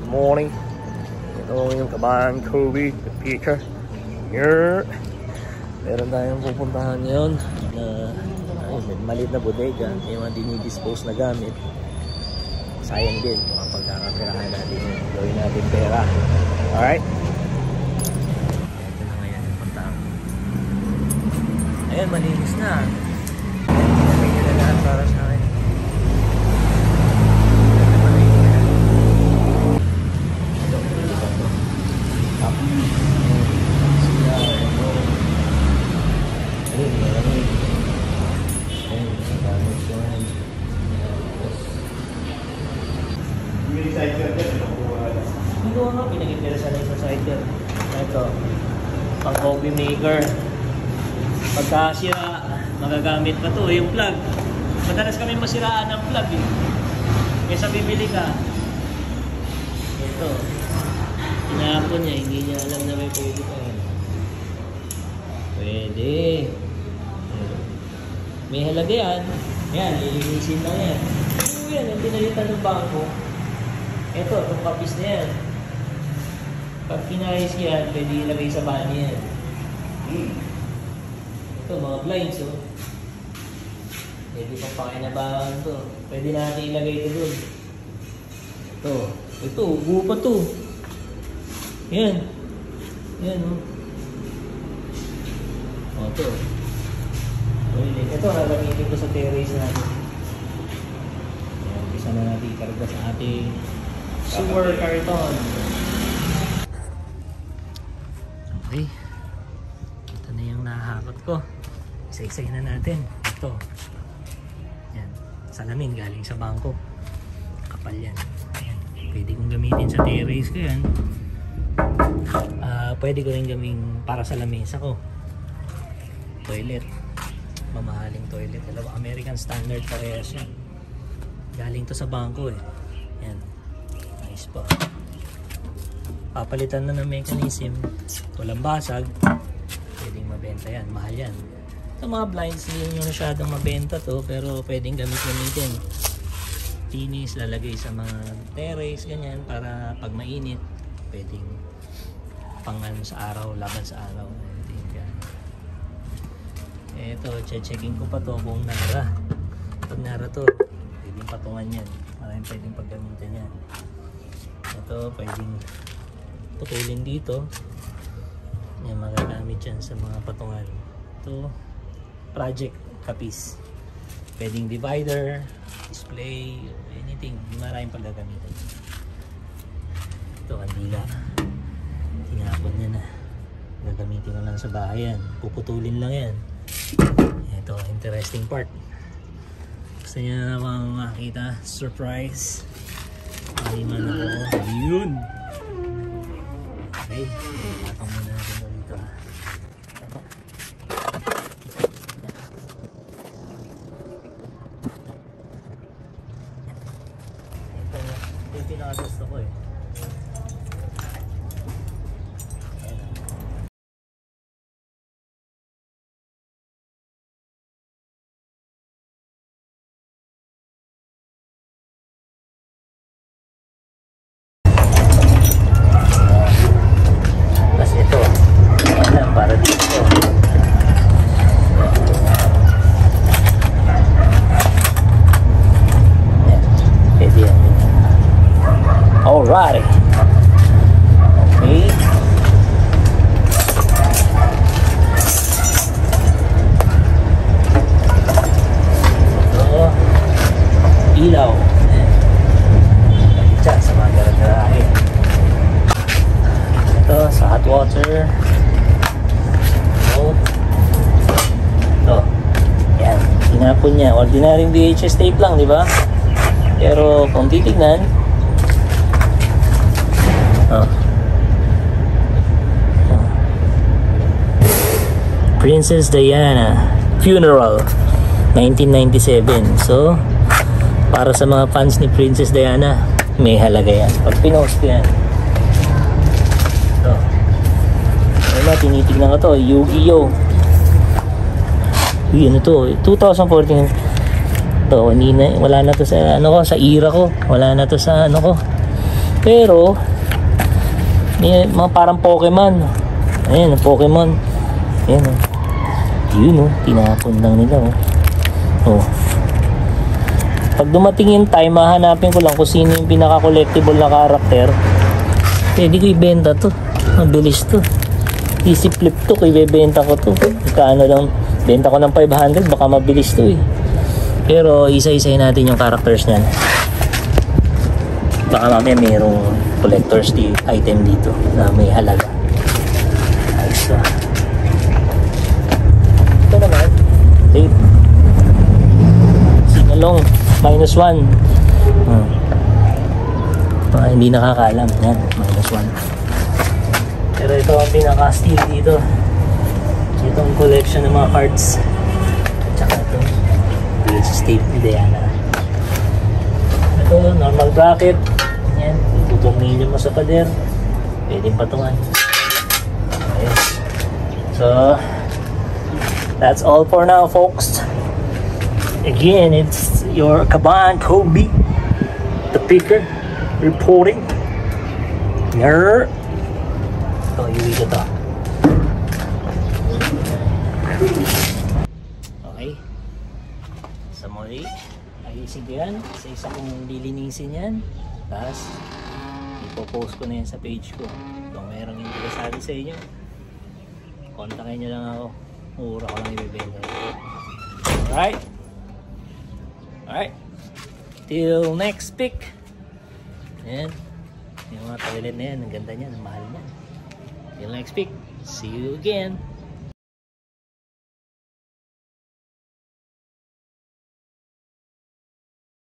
Good morning. Ito yung kabahan Kobe, the picture. Here. Meron tayong pupuntahan ngayon na maliit na bodega. Yung mga dinidispose na gamit. Sayang din. Mga pagkakapirahan natin yun. Gawin natin pera. Alright? Ito na ngayon yung puntahan. Ayan, malinis na. May nilalahan para sa akin. Hindi ko nga pinag-interesa na yung cider. Ito, pang coffee maker. Pagka sira, magagamit pa to yung plug. Madalas kami masiraan ng plug eh. Kesa bibili ka. Ito, tinapon niya, hindi niya alam na may pwede pa yan. Pwede. May halaga yan. Yan, lilinisin lang yan. Ano yan, yung pinalitan ng bangko. Ito, itong kapis na yan. Pag pinayos yan, pwede ilagay sa banyo yan. Ito, mga blinds, oh. Pwede pang pakinabangan to. Pwede natin ilagay ito dun. Ito, buo pa to. Yan. Yan, oh. O, ito. Ito, nagamitin ko sa terrace natin. Ayan, umpisa na natin ikarga sa ating sewer carton. Okay. Ito na yung nahahakot ko. Isa-isayin na natin. Ito. Yan. Salamin galing sa bangko. Kapal yan. Ayan. Pwede kong gamitin sa terrace ko yan. Pwede ko rin gawing para sa lamesa ko. Toilet. Mamahaling toilet. Alam, American Standard parehas yan. Galing to sa bangko eh. Yan. Nice pa. Papalitan na ng mechanism. Walang basag. Pwedeng mabenta yan. Mahal yan. Ito mga blinds, hindi nyo masyadong mabenta to. Pero pwedeng gamitin. Tinis, lalagay sa mga terrace, ganyan. Para pag mainit, pwedeng pangan sa araw, laban sa araw. Ito, checking ko pa to kung nara. Pag nara to, pwedeng patungan yan. Maraming pwedeng paggamitan yan. Ito, pwedeng putulin dito. Yan, magagamit yan sa mga patungan. Ito, project kapis. Pwedeng divider, display, anything. Maraming paggagamitan. Ito, kandila. Tinapon niya na. Gagamitin ko lang sa bahay yan. Puputulin lang yan. Ito, interesting part. Gusto niya namang makita. Surprise. Aliman ako. Yun. Okay. Patong muna natin dito. Ito yung pinakagusto ko eh. Alright. Okay. Ito. Ilaw. Diyan sa mga garagarahe. Ito sa hot water. Ito. Yan. Tinapon niya. Ordinaryong VHS tape lang, di ba? Pero kung titignan, Princess Diana Funeral 1997. So para sa mga fans ni Princess Diana, may halaga yan pag pinost yan. Ito, wala, tinitignan ko to. Yu-Gi-Oh! Ano to? 2014. Ito, wala na to sa ano ko, sa era ko. Wala na to sa ano ko. Pero, may mga parang Pokemon. Ayan, Pokemon. Ayan, oh. Yun, oh. Tinapon lang nila, oh. Oh. Pag dumating yung time, hahanapin ko lang kung sino yung pinaka-collectible na character. Pwede ko ibenta to. Mabilis to. Easy flip to. Kung ibebenta ko to. Kaano lang. Benta ko ng 500. Baka mabilis to eh. Pero isa-isayin natin yung characters niyan. Baka mamaya mayroong collector's item dito na may halaga. Ayos na. Ito naman. Tape. Singalong. -1. Hindi nakakaalam. Yan. -1. Pero ito ang pinaka-steal dito. Itong collection ng mga cards. Tsaka ito. VHS tape ni Diana. Ito, normal bracket. Yan. Tutornilyo mo sa pader. Pwedeng patungan. Okay. So, that's all for now, folks. Again, it's your Kaban Kobe, the picker, reporting. Ner. So, iwi ko to. Okay. Sa muli, ayusin ko yan. Isa kong lilinisin yan. Tapos, ipopost ko na yan sa page ko. Kung mayroong interesado sa inyo, kontakin nyo lang ako. Mura ko lang ibibenta. Alright? Alright. Till next pick. Ayan. Yung mga toilet na yan. Ang ganda niyan. Ang mahal niyan. Till next pick. See you again.